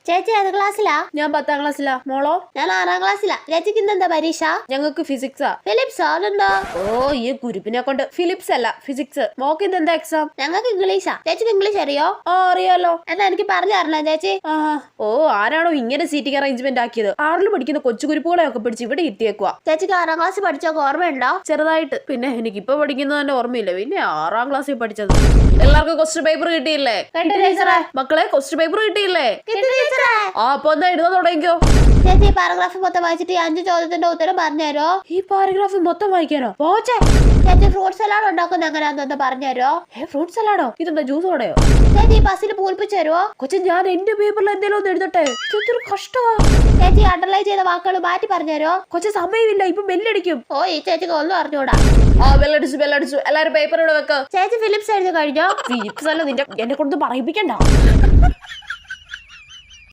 ചേച്ചി ഏത് ക്ലാസ്സിലാ? ഞാൻ 10ാം ക്ലാസ്സിലാ. മോളോ? ഞാൻ 6ാം ക്ലാസ്സിലാ. ചേച്ചിക്ക് ഇന്നെന്താ പരീക്ഷ? ഞങ്ങൾക്ക് ഫിസിക്സാ. ഫിലിപ്സ് അതുണ്ടോ? ഓ ഈ കുരുപ്പിനെ കൊണ്ട് ഫിലിപ്സ് അല്ല ഫിസിക്സ്. മോക്ക് ഇന്ന് എന്താ എക്സാം? ഞങ്ങൾക്ക് ഇംഗ്ലീഷാ. ചേച്ചിക്ക് ഇംഗ്ലീഷ് അറിയോ? ആ അറിയാലോ. എന്നാ എനിക്ക് പറഞ്ഞു തരണേ ചേച്ചി. ഓ ആരാണോ ഇങ്ങനെ സീറ്റിംഗ് അറേഞ്ച്മെന്റ് ആക്കിയത്? 6ൽ പഠിക്കുന്ന കൊച്ചു കുരുപ്പുകളെ ഒക്കെ പിടിച്ച് ഇവിടെ എത്തിയേക്കുവാ. ചേച്ചിക്ക് 6ാം ക്ലാസ്സിൽ പഠിച്ചൊക്കെ ഓർമ്മയുണ്ടോ? ചെറുതായിട്ട്. പിന്നെ എനിക്കിപ്പോ പഠിക്കുന്നത് തന്നെ ഓർമ്മയില്ല. പിന്നെ 6ാം ക്ലാസ്സിൽ പഠിച്ചത്. എല്ലാവർക്കും ക്വസ്റ്റ്യൻ പേപ്പർ കിട്ടിയില്ലേ? മക്കളെ ക്വസ്റ്റ്യൻ പേപ്പർ കിട്ടിയില്ലേ? അപ്പൊ എന്താ എഴുതാൻ തുടങ്ങിക്കോ. ചേച്ചി ഈ പാരഗ്രാഫ് മൊത്തം വായിച്ചിട്ട് 5 ചോദ്യത്തിന്റെ ഉത്തരം പറഞ്ഞുതരോ? ഈ പാരഗ്രാഫ് മൊത്തം വായിക്കാനോ? പോച്ചേ. ചേച്ചി ഫ്രൂട്ട് സലാഡ് ഉണ്ടാക്കുന്ന എങ്ങനെയാണെന്ന് പറഞ്ഞുതരോ? ഫ്രൂട്ട് സലാഡോ? ഇതെന്താ ജ്യൂസ് ഓടയോ? ചേച്ചി ബസ്സിൽ പൂൽപ്പിച്ചു തരുമോ? കൊച്ചു ഞാൻ എന്റെ പേപ്പറിൽ എന്തെങ്കിലും ഒന്ന് എഴുതട്ടെ. ഇതൊരു കഷ്ടമാ. ചേച്ചി അണ്ടർലൈൻ ചെയ്ത വാക്കുകൾ മാറ്റി പറഞ്ഞുതരോ? കൊച്ചു സമയമില്ല, ഇപ്പൊ ബെല്ലടിക്കും. ഓ ഈ ചേച്ചിക്ക് ഒന്നും അറിഞ്ഞൂടാ. ബെല്ലടിച്ചു. എല്ലാരും പേപ്പർ ഇവിടെ വെക്ക. ചേച്ചി ഫിലിപ്സ് എഴുതി കഴിഞ്ഞോ? ഫിലിപ്സ് അല്ല, നിന്റെ എന്നെ കൊണ്ട് പറയിപ്പിക്കണ്ട.